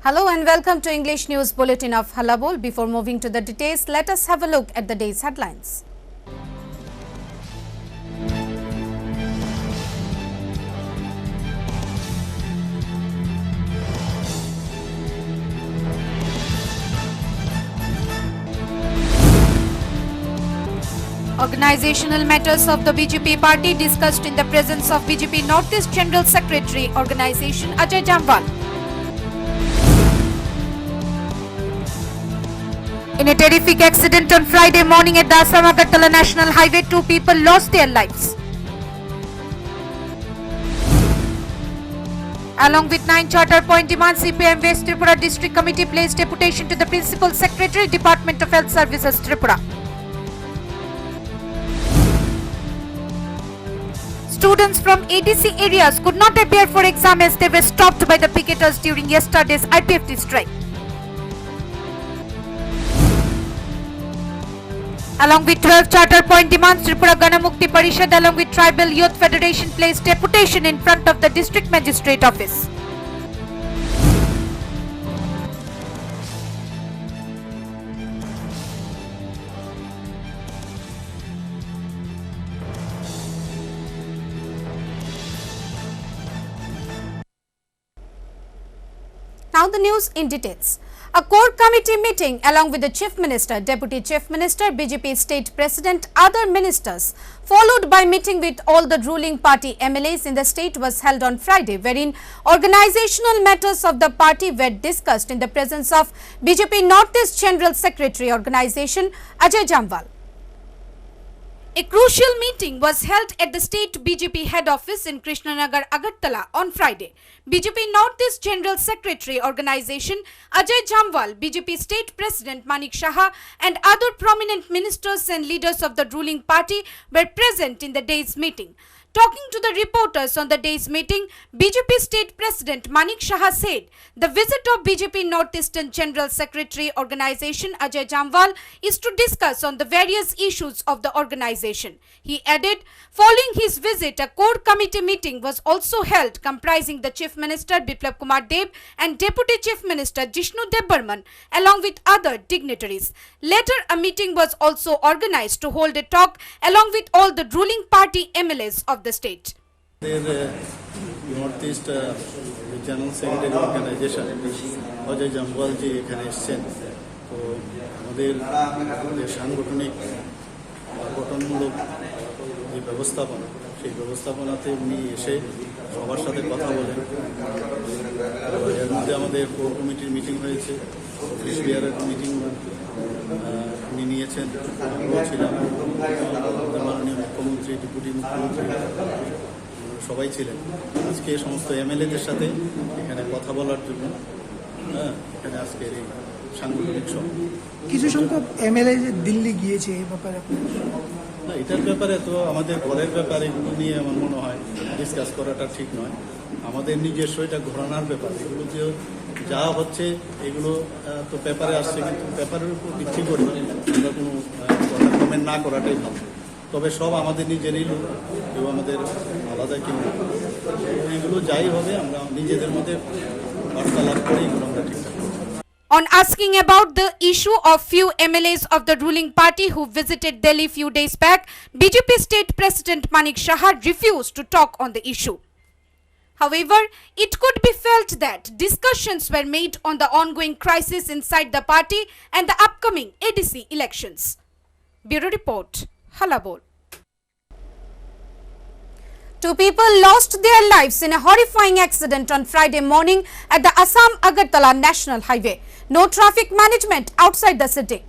Hello and welcome to English News Bulletin of Hallabol. Before moving to the details, let us have a look at the day's headlines. Organizational matters of the BJP party discussed in the presence of BJP Northeast General Secretary Organization Ajay Jamwal. In a terrific accident on Friday morning at the Assam-Agartala National Highway, 2 people lost their lives. Along with 9 charter point demands, CPM West Tripura District Committee placed deputation to the Principal Secretary, Department of Health Services, Tripura. Students from ADC areas could not appear for exam as they were stopped by the picketers during yesterday's IPFT strike. Along with 12 charter point demands, Tripura Ganamukti Parishad along with Tribal Youth Federation placed deputation in front of the District Magistrate Office. Now the news in details. A core committee meeting along with the Chief Minister, Deputy Chief Minister, BJP State President, other ministers, followed by meeting with all the ruling party MLAs in the state was held on Friday, wherein organizational matters of the party were discussed in the presence of BJP Northeast General Secretary Organization Ajay Jamwal. A crucial meeting was held at the state BJP head office in Krishnanagar, Agartala on Friday. BJP Northeast General Secretary Organization Ajay Jamwal, BJP State President Manik Saha and other prominent ministers and leaders of the ruling party were present in the day's meeting. Talking to the reporters on the day's meeting, BJP State President Manik Saha said the visit of BJP Northeastern General Secretary Organization Ajay Jamwal is to discuss on the various issues of the organization. He added, following his visit, a core committee meeting was also held comprising the Chief Minister Biplab Kumar Deb and Deputy Chief Minister Jishnu Deb Burman along with other dignitaries. Later, a meeting was also organized to hold a talk along with all the ruling party MLAs of the state. Northeast General Secretary Organization Ajay Jamwal ji এখানে এসেছেন তো আমাদের যে সাংগঠনিক গঠনমূলক যে ব্যবস্থাপনা সেই ব্যবস্থাপনাতে উনি এসে সবার সাথে কথা বলেন এর মধ্যে আমাদের কোর কমিটির মিটিং হয়েছে বিআরের মিটিং উনি নিয়েছেন আমরাও ছিলাম মাননীয় মুখ্যমন্ত্রী ডেপুটি মুখ্যমন্ত্রী সবাই ছিলেন আজকে সমস্ত এমএলএদের সাথে এখানে কথা বলার জন্য এখানে আজকের এই সাংগঠনিক সভা কিছু সংখ্যক এমএলএ যে দিল্লি গিয়েছে এই ব্যাপারে না এটার ব্যাপারে তো আমাদের ঘরের ব্যাপারে এগুলো নিয়ে আমার মনে হয় ডিসকাস করাটা ঠিক নয় আমাদের নিজস্ব এটা ঘোরানোর ব্যাপার এগুলো যে যা হচ্ছে এগুলো তো পেপারে আসছে কিন্তু পেপারের উপর ভিত্তি করে আমরা কোনো কথা কমেন্ট না করাটাই ভালো তবে সব আমাদের নিজেরই লোক কেউ আমাদের আলাদা কেউ এগুলো যাই হবে আমরা নিজেদের মধ্যে বার্তালাপ করে এগুলো আমরা ঠিকঠাক On asking about the issue of few MLAs of the ruling party who visited Delhi few days back, BJP State President Manik Saha refused to talk on the issue. However, it could be felt that discussions were made on the ongoing crisis inside the party and the upcoming ADC elections. Bureau Report, Hallabol. 2 people lost their lives in a horrifying accident on Friday morning at the Assam-Agartala National Highway. No traffic management outside the city.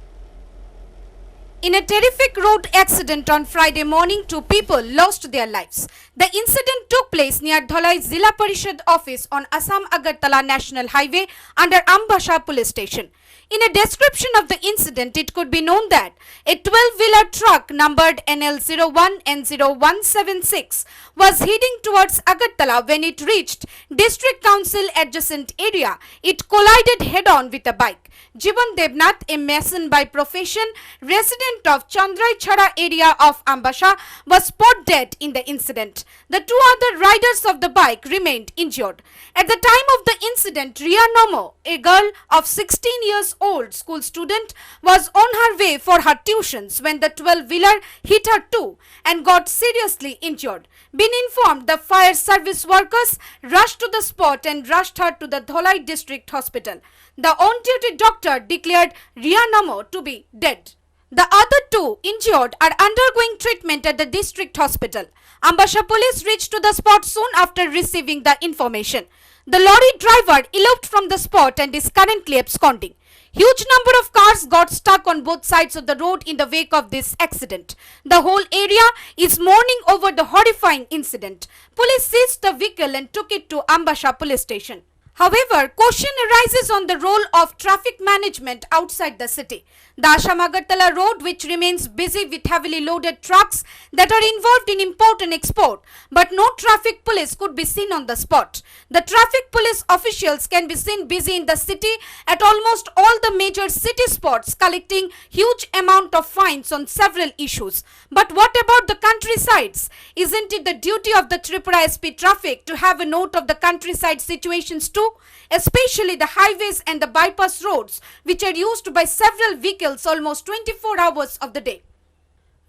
In a terrific road accident on Friday morning, 2 people lost their lives. The incident took place near Dholai Zilla Parishad office on Assam-Agartala National Highway under Ambasha Police Station. In a description of the incident, it could be known that a 12-wheeler truck numbered NL01N0176 was heading towards Agartala. When it reached District Council adjacent area, it collided head-on with a bike. Jiban Devnath, a mason by profession, resident of Chandraichhara area of Ambasha, was spot dead in the incident. The two other riders of the bike remained injured. At the time of the incident, Ria Nomo, a girl of 16 years old school student, was on her way for her tuitions when the 12-wheeler hit her too and got seriously injured. Being informed, the fire service workers rushed to the spot and rushed her to the Dholai district hospital. The on-duty doctor declared Ria Nomo to be dead. The other two injured are undergoing treatment at the district hospital. Ambasha police reached to the spot soon after receiving the information. The lorry driver eloped from the spot and is currently absconding. Huge number of cars got stuck on both sides of the road in the wake of this accident. The whole area is mourning over the horrifying incident. Police seized the vehicle and took it to Ambasha police station. However, question arises on the role of traffic management outside the city. The Assam-Agartala road, which remains busy with heavily loaded trucks that are involved in import and export, but no traffic police could be seen on the spot. The traffic police officials can be seen busy in the city at almost all the major city spots, collecting huge amount of fines on several issues. But what about the countrysides? Isn't it the duty of the Tripura SP traffic to have a note of the countryside situations too? Especially the highways and the bypass roads, which are used by several vehicles almost 24 hours of the day.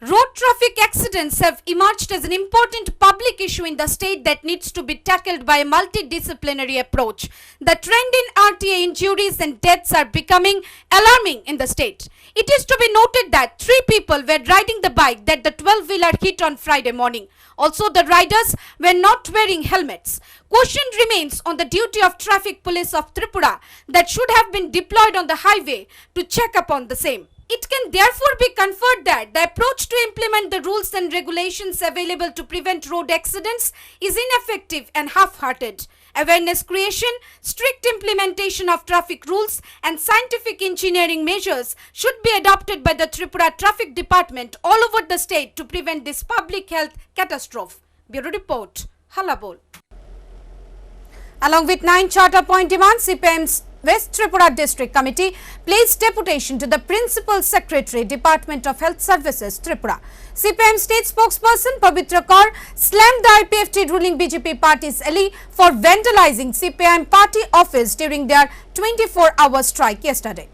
Road traffic accidents have emerged as an important public issue in the state that needs to be tackled by a multidisciplinary approach. The trend in RTA injuries and deaths are becoming alarming in the state. It is to be noted that 3 people were riding the bike that the 12-wheeler hit on Friday morning. Also, the riders were not wearing helmets. Question remains on the duty of traffic police of Tripura that should have been deployed on the highway to check upon the same. It can therefore be conferred that the approach to implement the rules and regulations available to prevent road accidents is ineffective and half-hearted. Awareness creation, strict implementation of traffic rules and scientific engineering measures should be adopted by the Tripura Traffic Department all over the state to prevent this public health catastrophe. Bureau Report, Hallabol. Along with 9 charter point demands, CPIM's West Tripura District Committee placed deputation to the Principal Secretary, Department of Health Services, Tripura. CPIM State Spokesperson Pavitra Kaur slammed the IPFT ruling BJP party's ally for vandalizing CPIM party office during their 24-hour strike yesterday.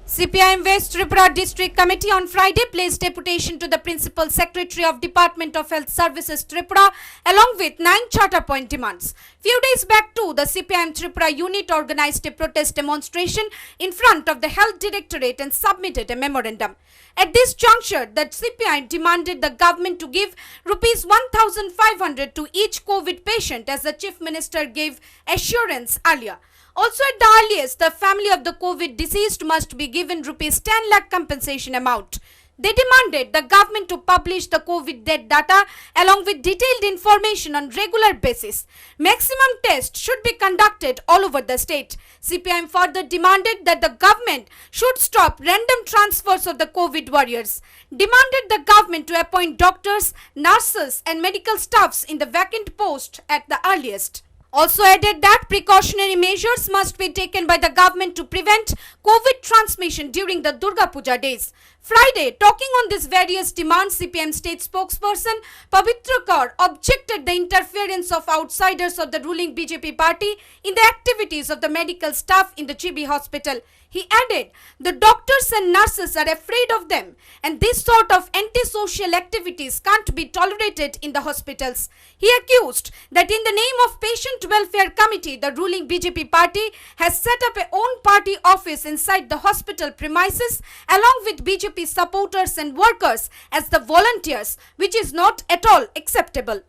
CPIM West Tripura District Committee on Friday placed deputation to the Principal Secretary of Department of Health Services Tripura along with 9 charter point demands. Few days back too, the CPIM Tripura unit organized a protest demonstration in front of the Health Directorate and submitted a memorandum. At this juncture, the CPIM demanded the government to give Rs 1,500 to each COVID patient as the Chief Minister gave assurance earlier. Also at the earliest, the family of the COVID deceased must be given Rs 10 lakh compensation amount. They demanded the government to publish the COVID death data along with detailed information on regular basis. Maximum tests should be conducted all over the state. CPIM further demanded that the government should stop random transfers of the COVID warriors. Demanded the government to appoint doctors, nurses and medical staffs in the vacant post at the earliest. Also added that precautionary measures must be taken by the government to prevent COVID transmission during the Durga Puja days. Friday, talking on these various demands, CPM state spokesperson Pavitra Kaur objected the interference of outsiders of the ruling BJP party in the activities of the medical staff in the GB hospital. He added, the doctors and nurses are afraid of them and this sort of antisocial activities can't be tolerated in the hospitals. He accused that in the name of Patient Welfare Committee, the ruling BJP party has set up a own party office inside the hospital premises along with BJP supporters and workers as the volunteers, which is not at all acceptable.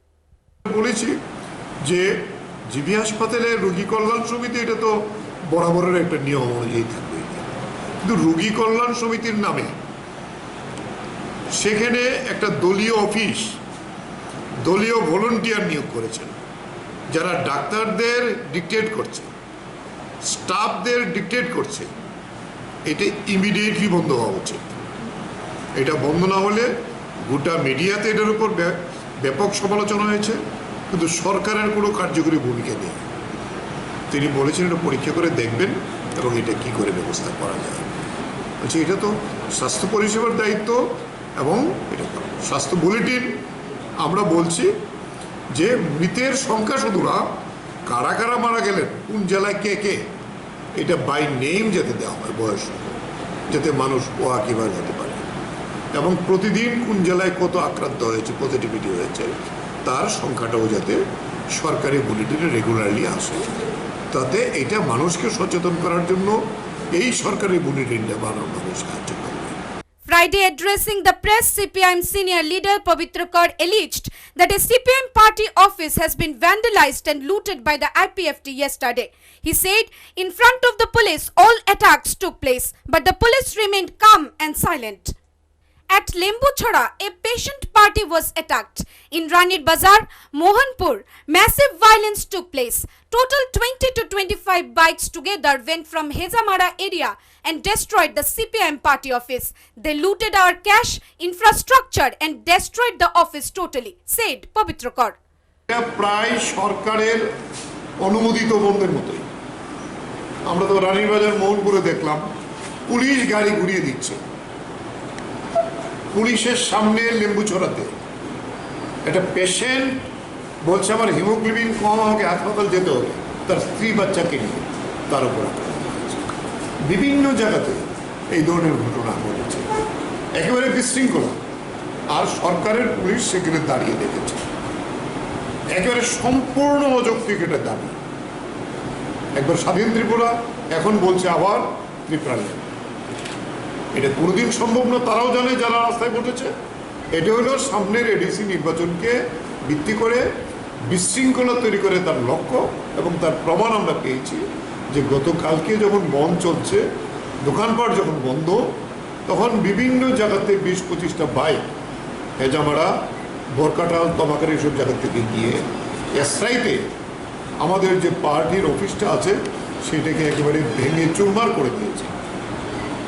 GB হাসপাতালে রোগী কল্যাণ সমিতি এটা তো বরাবরের একটা নিয়ম অনুযায়ী থাকবে, কিন্তু রোগী কল্যাণ সমিতির নামে সেখানে একটা দলীয় অফিস, দলীয় ভলান্টিয়ার নিয়োগ করেছেন যারা ডাক্তারদের ডিকটেট করছে, স্টাফদের ডিকটেট করছে, এটা ইমিডিয়েটলি বন্ধ হওয়া উচিত। এটা বন্ধ না হলে গোটা মিডিয়াতে এটার উপর ব্যাপক সমালোচনা হয়েছে, কিন্তু সরকারের কোনো কার্যকরী ভূমিকা নেই। তিনি বলেছেন এটা পরীক্ষা করে দেখবেন এবং এটা কি করে ব্যবস্থা করা যায়। বলছি এটা তো স্বাস্থ্য পরিষেবার দায়িত্ব এবং এটা স্বাস্থ্য বুলেটিন আমরা বলছি যে মৃতের সংখ্যা শুধু না, কারা কারা মারা গেলেন, কোন জেলায় কে কে, এটা বাই নেম যাতে দেওয়া হয়, বয়স, যাতে মানুষ ওয়াকিবহাল হতে পারে, এবং প্রতিদিন কোন জেলায় কত আক্রান্ত হয়েছে, পজিটিভিটি হয়েছে, তার সংখ্যাটাও যাতে সরকারি বুলেটিনে রেগুলারলি আসে। তাতে এটা মানুষকে সচেতন করার জন্য এই সরকারি বুলেটিনটা বানানো মানুষ সাহায্য করবে। Friday, addressing the press, CPIM senior leader Pavitra Kaur alleged that a CPIM party office has been vandalized and looted by the IPFT yesterday. He said, in front of the police, all attacks took place, but the police remained calm and silent. At Lembuchhara, a patient party was attacked. In Ranir Bazar, Mohanpur, massive violence took place. Total 20 to 25 bikes together went from Hezamara area and destroyed the CPIM party office. They looted our cash, infrastructure and destroyed the office totally, said Pavitra Kaur. এটা প্রায় সরকারের অনুমোদিত বন্ধের মতোই। আমরা তো রানীর বাজার মোহনপুরে দেখলাম পুলিশ গাড়ি ঘুরিয়ে দিচ্ছে, পুলিশের সামনে লেম্বুছড়াতে একটা পেশেন্ট বলছে আমার হিমোগ্লোবিন কম, আমাকে হাসপাতাল যেতে হবে, তার স্ত্রী বাচ্চাকে নিয়ে তার উপর বিভিন্ন জায়গাতে এই ধরনের ঘটনা ঘটেছে, একেবারে বিশৃঙ্খলা। আর সরকারের পুলিশ সেখানে দাঁড়িয়ে দেখেছে, একেবারে সম্পূর্ণ অযৌক্তিক এটা দাবি। একবার স্বাধীন ত্রিপুরা, এখন বলছে আবার ত্রিপুরা। এটা কোনোদিন সম্ভব না, তারাও জানে যারা রাস্তায় ঘটেছে। এটা হলো সামনের এডিসি নির্বাচনকে ভিত্তি করে বিশৃঙ্খলা তৈরি করে তার লক্ষ্য, এবং তার প্রমাণ আমরা পেয়েছি যে গতকালকে যখন বন্ধ চলছে, দোকানপাট যখন বন্ধ, তখন বিভিন্ন জায়গাতে 20-25টা বাইক হেজামারা, বরকাটাল, তমাকার এইসব জায়গা থেকে গিয়ে এসরাইতে আমাদের যে পার্টির অফিসটা আছে সেটাকে একেবারে ভেঙে চুরমার করে দিয়েছে।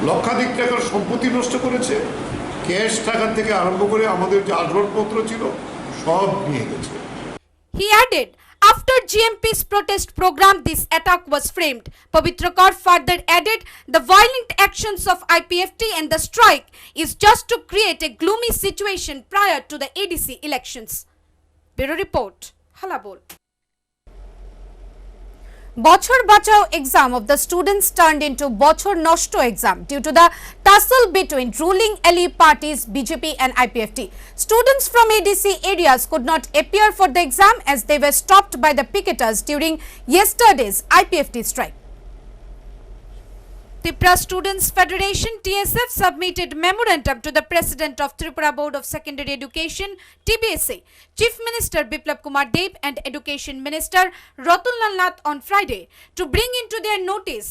লক্ষাধিক টাকার সম্পত্তি নষ্ট করেছে, ক্যাশ টাকা থেকে আরম্ভ করে আমাদের যে আসবাবপত্র ছিল সব নিয়ে গেছে। He added, after GMP's protest program, this attack was framed. Pavitra Kaur further added, the violent actions of IPFT and the strike is just to create a gloomy situation prior to the ADC elections. Bureau Report, Hallabol. Bochor Bachao exam of the students turned into Bochor Noshto exam due to the tussle between ruling LE parties BJP and IPFT. Students from ADC areas could not appear for the exam as they were stopped by the picketers during yesterday's IPFT strike. Tripura Students Federation TSF submitted memorandum to the President of Tripura Board of Secondary Education TBSA, Chief Minister Biplab Kumar Deb and Education Minister Ratulal Nath on Friday to bring into their notice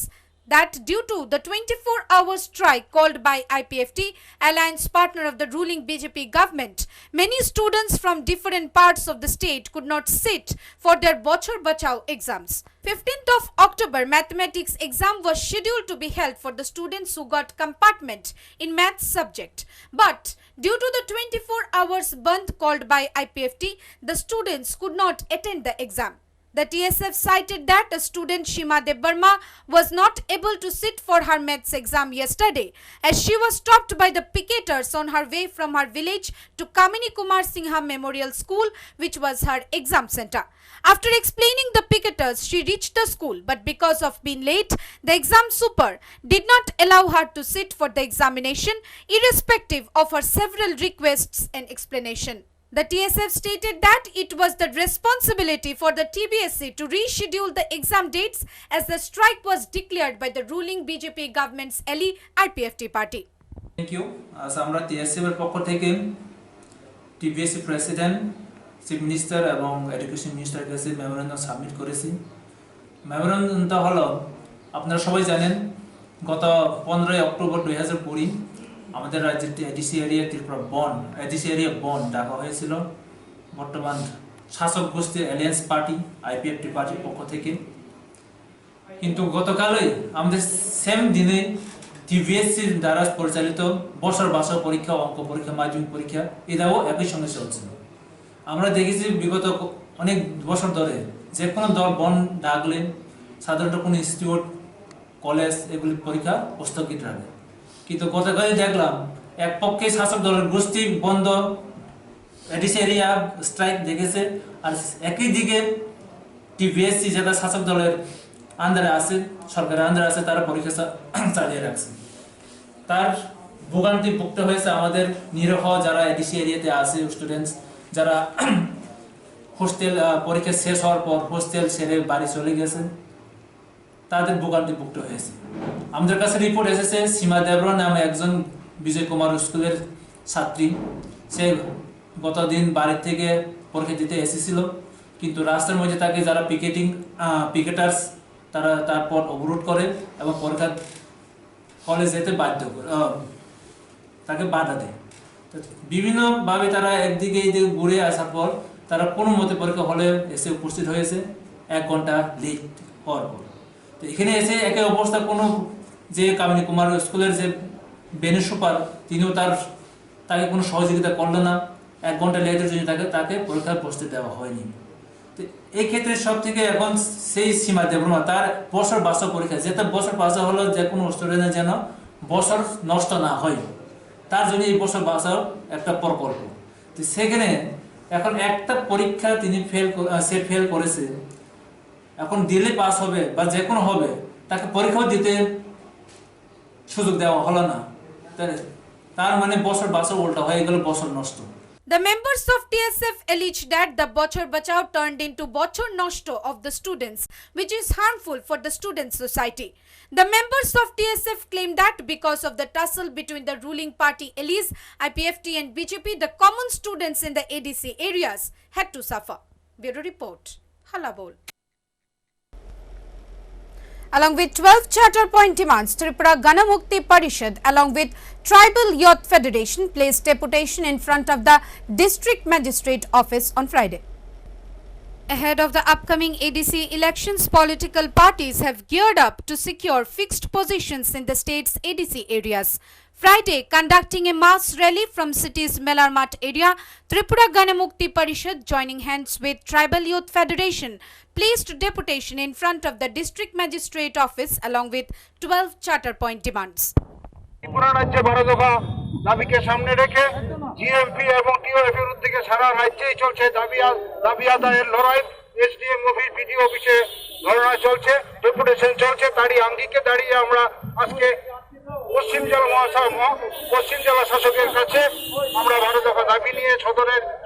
that due to the 24-hour strike called by IPFT, alliance partner of the ruling BJP government, many students from different parts of the state could not sit for their Bochor Bachao exams. 15th of October, mathematics exam was scheduled to be held for the students who got compartment in maths subject. But due to the 24 hours band called by IPFT, the students could not attend the exam. The TSF cited that a student Shima Debbarma was not able to sit for her maths exam yesterday as she was stopped by the picketers on her way from her village to Kamini Kumar Singha Memorial School, which was her exam center. After explaining the picketers, she reached the school, but because of being late, the exam super did not allow her to sit for the examination, irrespective of her several requests and explanation. The TSF stated that it was the responsibility for the TBSC to reschedule the exam dates as the strike was declared by the ruling BJP government's LE IPFT party. Thank you. As আমরা TSF এর পক্ষ থেকে TBSC president, chief minister এবং education মিনিস্টারের কাছে memorandum submit করেছি। মেমোরেন্ডামটা হলো আপনারা সবাই জানেন গত 15 অক্টোবর 2020 আমাদের রাজ্যের এডিসি এরিয়া ত্রিপুরা বন এডিসি এরিয়া বন ডাকা হয়েছিল বর্তমান শাসক গোষ্ঠীর অ্যালিয়েন্স পার্টি আইপিএফটি পার্টির পক্ষ থেকে। কিন্তু গতকালই আমাদের সেম দিনে টিভিএসসি দ্বারা পরিচালিত বছর বার্ষিক পরীক্ষা, অঙ্ক পরীক্ষা, মাধ্যমিক পরীক্ষা এটাও একই সঙ্গে চলছে। আমরা দেখেছি বিগত অনেক বছর ধরে যে কোনো দল বন্ধ ডাকলে সাধারণত কোনো ইনস্টিটিউট, কলেজ এগুলি পরীক্ষা স্থগিত রাখে। কিন্তু গতকালই দেখলাম এক পক্ষে শাসক দলের গোষ্ঠী বন্ধ, এডিসি এরিয়া স্ট্রাইক দেখেছে, আর একই দিকে টিভিএসসি যেটা শাসক দলের আন্ডারে আছে, সরকারের আন্ডারে আছে, তারা পরীক্ষা চালিয়ে রাখছে। তার ভোগান্তি ভুগতে হয়েছে আমাদের নিরহ যারা এডিসি এরিয়াতে আছে স্টুডেন্টস, যারা হোস্টেল পরীক্ষা শেষ হওয়ার পর হোস্টেল ছেড়ে বাড়ি চলে গেছে, তাদের ভোগান্তি ভুগতে হয়েছে। আমাদের কাছে রিপোর্ট এসেছে সীমা দেবরা নামে একজন বিজয় কুমার স্কুলের ছাত্রী, সে গতদিন বাড়ি থেকে পরীক্ষা দিতে এসেছিল, কিন্তু রাস্তার মধ্যে তাকে যারা পিকেটার্স তারা তারপর অবরোধ করে এবং পরীক্ষা হলে যেতে বাধ্য করে, তাকে বাধা দেয়। বিভিন্নভাবে তারা একদিকে এইদিকে ঘুরে আসার পর তারা কোনো মতে পরীক্ষা হলে এসে উপস্থিত হয়েছে 1 ঘন্টা লেট হওয়ার পর। তো এখানে এসে একই অবস্থা, কোনো যে কামিনী কুমার স্কুলের যে বেনু সুপার তিনিও তাকে কোনো সহযোগিতা করলো না, 1 ঘন্টা লেটের জন্য তাকে পরীক্ষার প্রস্তুতি দেওয়া হয়নি। তো এই ক্ষেত্রে সব থেকে এখন সেই সীমা দেবর্মা তার বছর বার্ষিক পরীক্ষা, যেটা বছর বার্ষিক হলো যে কোনো স্টুডেন্টের যেন বছর নষ্ট না হয়, তার জন্য এই বছর বার্ষিক একটা প্রকল্প। তো সেখানে এখন একটা পরীক্ষা সে ফেল করেছে, এখন দিলে পাস হবে বা যে কোনো হবে, তাকে পরীক্ষাও দিতে সুযোগ দেওয়া হলো না, তার মানে বছর বার্ষিক উল্টা হয়ে গেল, বছর নষ্ট। The members of TSF alleged that the Bochor Bachao turned into Bochor Noshto of the students, which is harmful for the student society. The members of TSF claimed that because of the tussle between the ruling party Elise, IPFT and BJP, the common students in the ADC areas had to suffer. Bureau Report, Hallabol. Along with 12 charter point demands, Tripura Ganamukti Parishad along with Tribal Youth Federation placed deputation in front of the District Magistrate Office on Friday. Ahead of the upcoming ADC elections, political parties have geared up to secure fixed positions in the state's ADC areas. Friday, conducting a mass rally from city's Melarmat area, Tripura Ganamukti Parishad, joining hands with Tribal Youth Federation, placed deputation in front of the District Magistrate Office along with 12 charter point demands. Tripura রাজ্যে 12 দফা দাবিকে সামনে রেখে GMP এবং টিওএফের উদ্যোগে সারা রাজ্যেই চলছে দাবি আদায়ের লড়াই। এসডিএম অফিস, বিডিও অফিসে ধর্ণা চলছে, ডেপুটেশন চলছে। তারই আঙ্গিকে দাঁড়িয়ে আমরা আজকে পশ্চিম জেলা শাসকের কাছে আমরা 12 দফা দাবি নিয়ে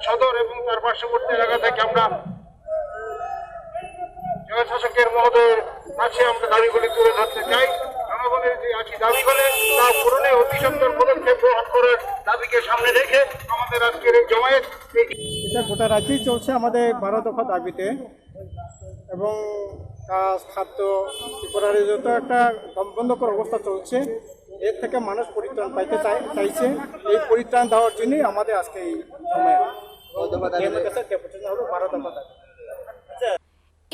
সদর এবং তার পার্শ্ববর্তী এলাকা থেকে আমরা জেলা শাসকের মহোদয়ের কাছে আমরা দাবিগুলি তুলে ধরতে চাই। জনগণের যে দাবিগুলি তা পূরণে অতি সত্বর পদক্ষেপ গ্রহণ করার দাবিকে সামনে রেখে আমাদের আজকের এই জমায়েত। এটা গোটা রাজ্যেই চলছে আমাদের 12 দফা দাবিতে, এবং খাদ্য ত্রিপুরার যত একটা দমবন্ধকর অবস্থা চলছে, এর থেকে মানুষ পরিত্রাণ পাইতে চাইছে। এই পরিত্রাণ দেওয়ার জন্যই আমাদের আজকে এই জমায়েত। 12 দফা দাবি।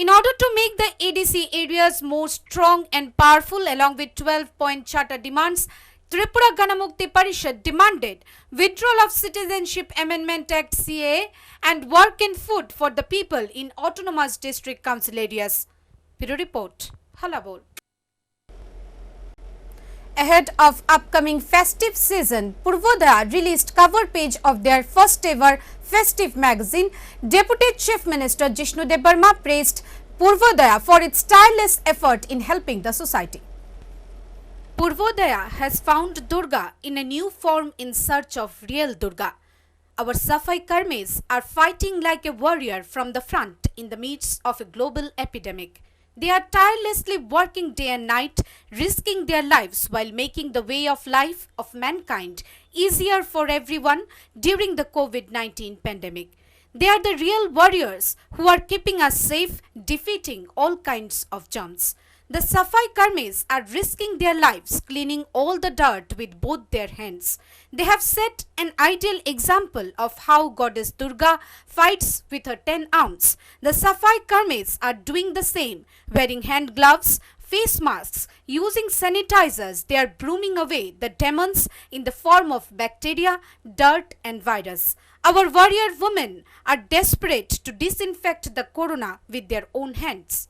In order to make the ADC areas more strong and powerful, along with 12-point charter demands, Tripura Ganamukti Parishad demanded withdrawal of Citizenship Amendment Act CAA and work in food for the people in autonomous district council areas. Bureau Report, Hallabol. Ahead of upcoming festive season, Purvodaya released cover page of their first ever festive magazine. Deputy Chief Minister Jishnu Debarma praised Purvodaya for its tireless effort in helping the society. Purvodaya has found Durga in a new form in search of real Durga. Our Safai Karmis are fighting like a warrior from the front in the midst of a global epidemic. They are tirelessly working day and night, risking their lives while making the way of life of mankind easier for everyone during the COVID-19 pandemic. They are the real warriors who are keeping us safe, defeating all kinds of germs. The Safai Karmis are risking their lives cleaning all the dirt with both their hands. They have set an ideal example of how Goddess Durga fights with her 10 arms. The Safai Karmis are doing the same, wearing hand gloves, face masks, using sanitizers. They are brooming away the demons in the form of bacteria, dirt and virus. Our warrior women are desperate to disinfect the corona with their own hands.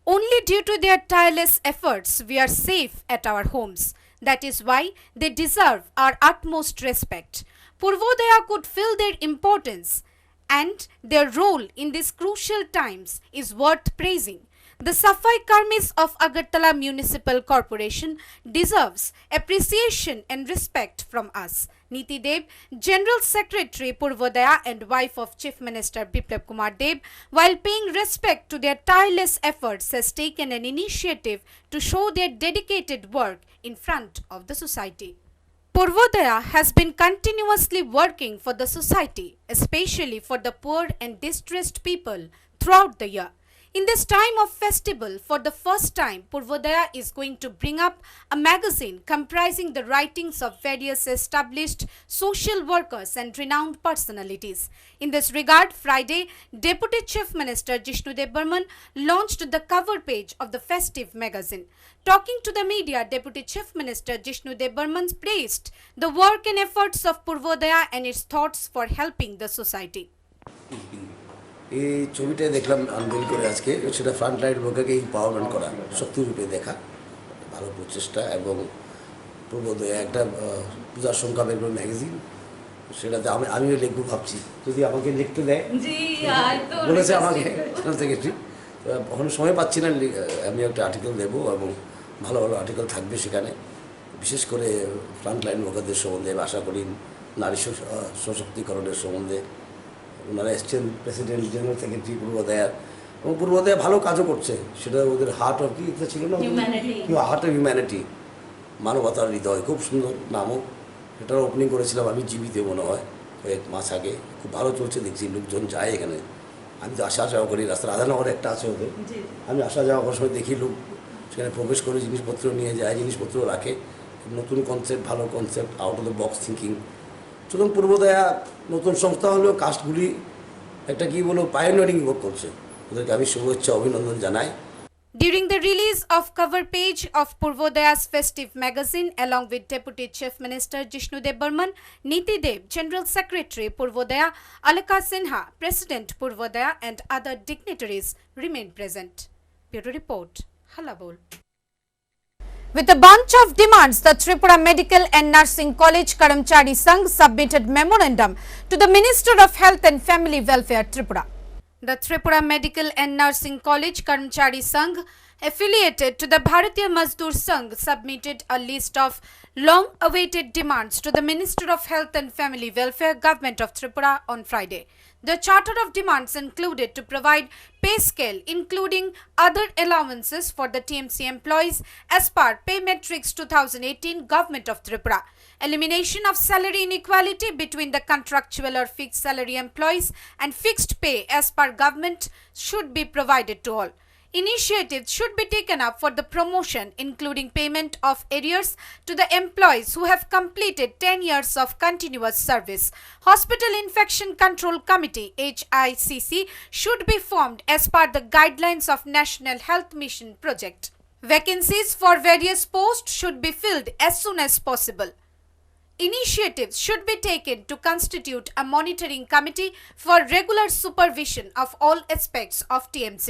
Only due to their tireless efforts we are safe at our homes. That is why they deserve our utmost respect. Purvodaya could feel their importance and their role in these crucial times is worth praising. The Safai Karmis of Agartala Municipal Corporation deserves appreciation and respect from us. Niti Deb, General Secretary Purvodaya and wife of Chief Minister Biplab Kumar Deb, while paying respect to their tireless efforts, has taken an initiative to show their dedicated work in front of the society. Purvodaya has been continuously working for the society, especially for the poor and distressed people throughout the year. In this time of festival, for the first time, Purvodaya is going to bring up a magazine comprising the writings of various established social workers and renowned personalities. In this regard, Friday, Deputy Chief Minister Jishnudev Burman launched the cover page of the festive magazine. Talking to the media, Deputy Chief Minister Jishnudev Burman praised the work and efforts of Purvodaya and its thoughts for helping the society. এই ছবিটা দেখলাম আনবেল করে আজকে, সেটা front line লোককে empowerment করা, শক্তিরূপে দেখা, ভালো প্রচেষ্টা। এবং পূর্বোদয় একটা পূজার সংখ্যা বের করে ম্যাগাজিন, সেটাতে আমিও লিখবো ভাবছি, যদি আমাকে লিখতে দেয় বলেছে আমাকে সেক্রেটারি। এখন সময় পাচ্ছি না, আমি একটা আর্টিকেল দেবো এবং ভালো ভালো আর্টিকেল থাকবে সেখানে, বিশেষ করে ফ্রন্ট লাইন লোকদের সম্বন্ধে, আশা করি নারী সশক্তিকরণের সম্বন্ধে। ওনারা এসছেন প্রেসিডেন্ট, জেনারেল সেক্রেটারি পূর্বোদয়া, এবং পূর্বোদয়া ভালো কাজও করছে। সেটা ওদের হার্ট অফ কি ছিল না, হার্ট অফ হিউম্যানিটি, মানবতার হৃদয়, খুব সুন্দর নামও। সেটার ওপেনিং করেছিলাম আমি জীবিতে, মনে হয় কয়েক মাস আগে। খুব ভালো চলছে, দেখছি লোকজন যায় এখানে। আমি তো আসা যাওয়া করি, রাস্তা রাধানগরে একটা আছে ওদের, আমি আসা যাওয়া করার সময় দেখি লোক সেখানে প্রবেশ করে জিনিসপত্র নিয়ে যায়, জিনিসপত্র রাখে। নতুন কনসেপ্ট, ভালো concept, out of the box thinking. সুতরাং পূর্বোদয়া নতুন সংস্থা হলেও কাস্টগুলি একটা কি বলবো পায়োনিয়ারিং ওয়ার্ক করছে, ওদেরকে আমি শুভেচ্ছা অভিনন্দন জানাই। During the release of cover page of Purvodaya's festive magazine along with Deputy Chief Minister Jishnudev Burman, Niti Deb, General Secretary Purvodaya, Alaka Sinha, President Purvodaya and other dignitaries remained present. Bureau Report, Hallabol. With a bunch of demands, the Tripura Medical and Nursing College Karamchari Sangh submitted memorandum to the Minister of Health and Family Welfare Tripura. The Tripura Medical and Nursing College Karamchari Sangh, affiliated to the Bharatiya Mazdoor Sangh, submitted a list of long-awaited demands to the Minister of Health and Family Welfare, Government of Tripura on Friday. The charter of demands included to provide pay scale, including other allowances for the TMC employees as per Pay Matrix 2018, Government of Tripura. Elimination of salary inequality between the contractual or fixed salary employees and fixed pay as per government should be provided to all. Initiatives should be taken up for the promotion, including payment of arrears to the employees who have completed 10 years of continuous service. Hospital Infection Control Committee (HICC) should be formed as per the guidelines of National Health Mission project. Vacancies for various posts should be filled as soon as possible. Initiatives should be taken to constitute a monitoring committee for regular supervision of all aspects of TMC.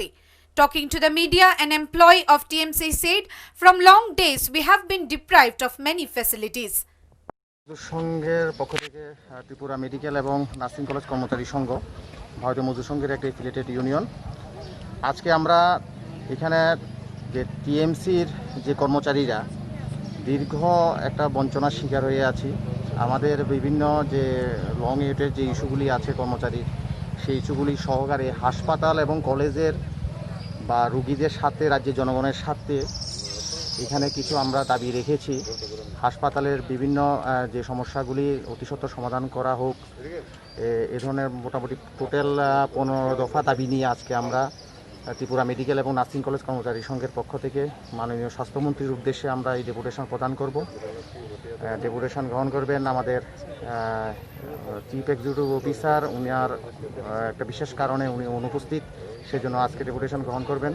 Talking to the media, an employee of TMC said, "From long days, we have been deprived of many facilities." সংঘের পক্ষ থেকে Tripura medical এবং nursing college কর্মচারী সংঘ, ভারতীয় মজদুর সংঘের একটা affiliated union, আজকে আমরা এখানে যে টিএমসির যে কর্মচারীরা দীর্ঘ একটা বঞ্চনার শিকার হয়ে আছি। আমাদের বিভিন্ন যে লং এটের যে ইস্যুগুলি আছে কর্মচারীর, সেই ইস্যুগুলি সহকারে হাসপাতাল এবং কলেজের বা রুগীদের সাথে, রাজ্যের জনগণের সাথে এখানে কিছু আমরা দাবি রেখেছি। হাসপাতালের বিভিন্ন যে সমস্যাগুলি অতি সত্বর সমাধান করা হোক, এ ধরনের মোটামুটি টোটাল 15 দফা দাবি নিয়ে আজকে আমরা ত্রিপুরা মেডিকেল এবং নার্সিং কলেজ কর্মচারী সংঘের পক্ষ থেকে মাননীয় স্বাস্থ্যমন্ত্রীর উদ্দেশ্যে আমরা এই ডেপুটেশন প্রদান করব। ডেপুটেশন গ্রহণ করবেন আমাদের চিফ এক্সিকিউটিভ অফিসার, উনি আর একটা বিশেষ কারণে উনি অনুপস্থিত, সেজন্য আজকে ডেপুটেশন গ্রহণ করবেন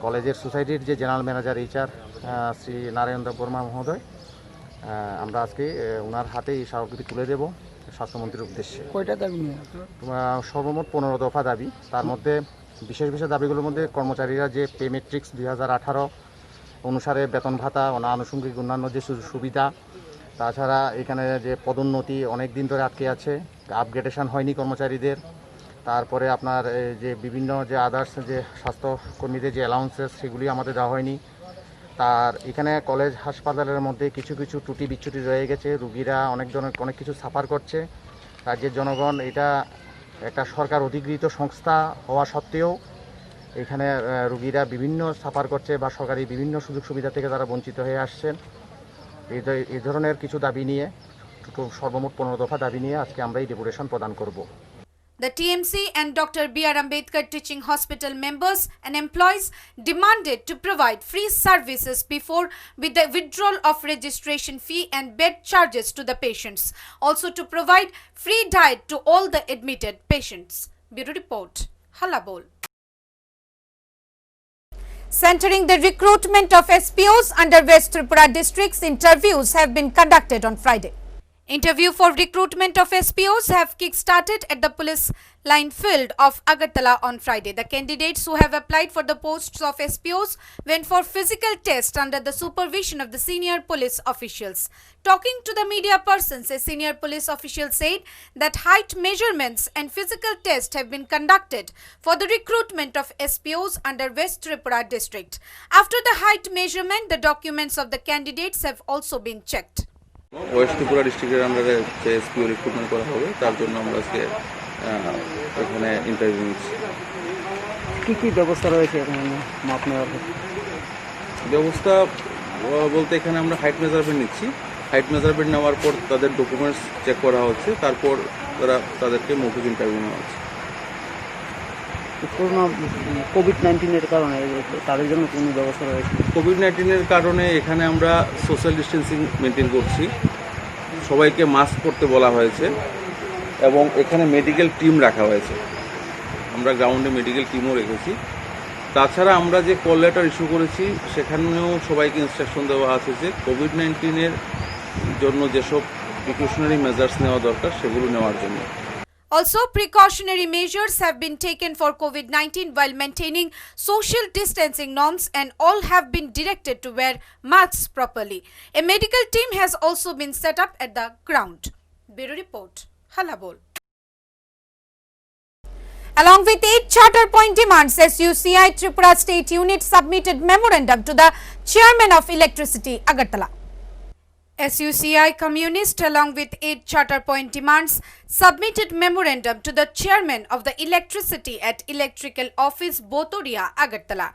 কলেজের সোসাইটির যে general manager HR Shri Narayan Varma মহোদয়। আমরা আজকে ওনার হাতে এই স্মারকলিপি তুলে দেব স্বাস্থ্যমন্ত্রীর উদ্দেশ্যে। কয়টা দাবি নিয়ে? সর্বমোট 15 দফা দাবি। তার মধ্যে বিশেষ দাবিগুলোর মধ্যে কর্মচারীরা যে পে মেট্রিক্স 2018 অনুসারে বেতন ভাতা, আনুষঙ্গিক অন্যান্য যে সুবিধা, তাছাড়া এখানে যে পদোন্নতি অনেক দিন ধরে আটকে আছে, আপগ্রেডেশন হয়নি কর্মচারীদের, তারপরে আপনার যে বিভিন্ন যে আদার্স যে স্বাস্থ্যকর্মীদের যে অ্যালাউন্সেস সেগুলি আমাদের দেওয়া হয়নি। তার এখানে কলেজ হাসপাতালের মধ্যে কিছু ত্রুটি বিচ্যুতি রয়ে গেছে, রুগীরা অনেক কিছু সাফার করছে। রাজ্যের জনগণ, এটা একটা সরকার অধিকৃত সংস্থা হওয়া সত্ত্বেও এখানে রুগীরা বিভিন্ন সাফার করছে বা সরকারি বিভিন্ন সুযোগ সুবিধা থেকে তারা বঞ্চিত হয়ে আসছেন। এই ধরনের কিছু দাবি নিয়ে সর্বমোট 15 দফা দাবি নিয়ে আজকে আমরা এই ডেপুটেশন প্রদান করব। The TMC and Dr. B.R. Ambedkar Teaching Hospital members and employees demanded to provide free services before with the withdrawal of registration fee and bed charges to the patients. Also to provide free diet to all the admitted patients. Bureau Report, Hallabol. Centering the recruitment of SPOs under West Tripura districts, interviews have been conducted on Friday. Interview for recruitment of SPOs have kick-started at the police line field of Agartala on Friday. The candidates who have applied for the posts of SPOs went for physical test under the supervision of the senior police officials. Talking to the media persons, a senior police official said that height measurements and physical tests have been conducted for the recruitment of SPOs under West Tripura district. After the height measurement, the documents of the candidates have also been checked. West Tripura ডিস্ট্রিক্টের আন্ডারে যে SPO recruitment করা হবে তার জন্য আমরা আজকে এখানে ইন্টারভিউ নিচ্ছি। কী ব্যবস্থা রয়েছে এখানে মাপ নেওয়ার? ব্যবস্থা বলতে এখানে আমরা হাইট মেজারমেন্ট নিচ্ছি। হাইট মেজারমেন্ট নেওয়ার পর তাদের ডকুমেন্টস চেক করা হচ্ছে, তারপর তাদেরকে মৌখিক ইন্টারভিউ নেওয়া হচ্ছে। কোভিড-19 কারণে তাদের জন্য কোনো ব্যবস্থা রয়েছে? কোভিড-19 কারণে এখানে আমরা সোশ্যাল ডিস্টেন্সিং মেনটেন করছি, সবাইকে মাস্ক পরতে বলা হয়েছে এবং এখানে মেডিকেল টিম রাখা হয়েছে। আমরা গ্রাউন্ডে মেডিকেল টিমও রেখেছি। তাছাড়া আমরা যে কল লেটার ইস্যু করেছি সেখানেও সবাইকে ইনস্ট্রাকশন দেওয়া আছে যে কোভিড-19 জন্য যেসব প্রিকশনারি মেজার্স নেওয়া দরকার সেগুলো নেওয়ার জন্য। Also, precautionary measures have been taken for COVID-19 while maintaining social distancing norms, and all have been directed to wear masks properly. A medical team has also been set up at the ground. Bureau Report, Hallabol. Along with 8 charter point demands, SUCI Tripura State Unit submitted memorandum to the Chairman of Electricity, Agartala. SUCI Communist, along with 8 charter point demands, submitted memorandum to the Chairman of the Electricity at Electrical Office, Botoria, Agartala.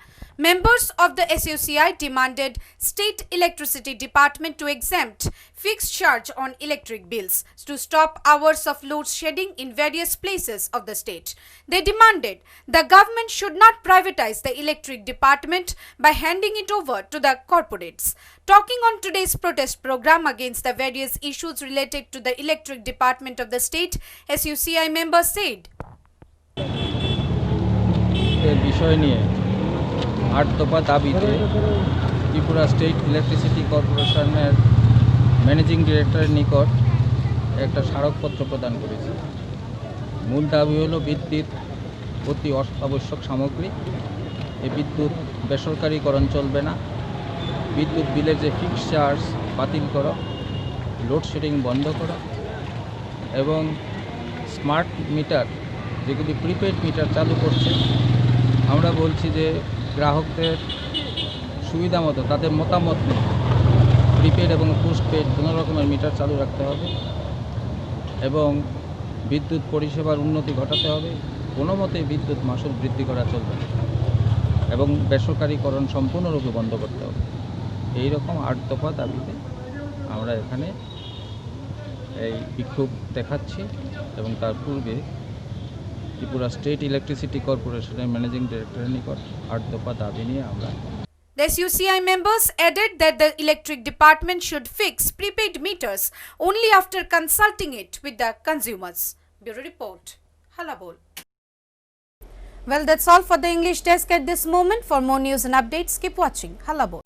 Members of the SUCI demanded State Electricity Department to exempt fixed charge on electric bills to stop hours of load shedding in various places of the state. They demanded the government should not privatize the electric department by handing it over to the corporates. Talking on today's protest program against the various issues related to the electric department of the state, SUCI members said, বিষয় নিয়ে 8 দফা দাবিতে Tripura state electricity কর্পোরেশনের managing ডিরেক্টরের নিকট একটা স্মারকপত্র প্রদান করেছি। মূল দাবি হলো বিদ্যুৎ অতি আবশ্যক সামগ্রী, এই বিদ্যুৎ বেসরকারিকরণ চলবে না, বিদ্যুৎ বিলের যে ফিক্সড চার্জ বাতিল করো, লোডশেডিং বন্ধ করো এবং স্মার্ট মিটার যেগুলি প্রিপেড মিটার চালু করছে, আমরা বলছি যে গ্রাহকদের সুবিধা মতো তাদের মতামত নিয়ে প্রিপেড এবং পোস্টপেড কোনো রকমের মিটার চালু রাখতে হবে এবং বিদ্যুৎ পরিষেবার উন্নতি ঘটাতে হবে। কোনো মতেই বিদ্যুৎ মাসুল বৃদ্ধি করা চলবে না এবং বেসরকারিকরণ সম্পূর্ণরূপে বন্ধ করতে হবে। এই রকম 8 দফা দাবিতে আমরা এখানে এই বিক্ষোভ দেখাচ্ছি এবং তার পূর্বে ত্রিপুরা স্টেট ইলেকট্রিসিটি কর্পোরেশনের ম্যানেজিং ডিরেক্টরের নিকট 8 দফা দাবি নিয়ে আমরা The SUCI members added that the electric department should fix prepaid meters only after consulting it with the consumers. Bureau Report, Hallabol. Well, that's all for the English desk at this moment. For more news and updates, keep watching Hallabol.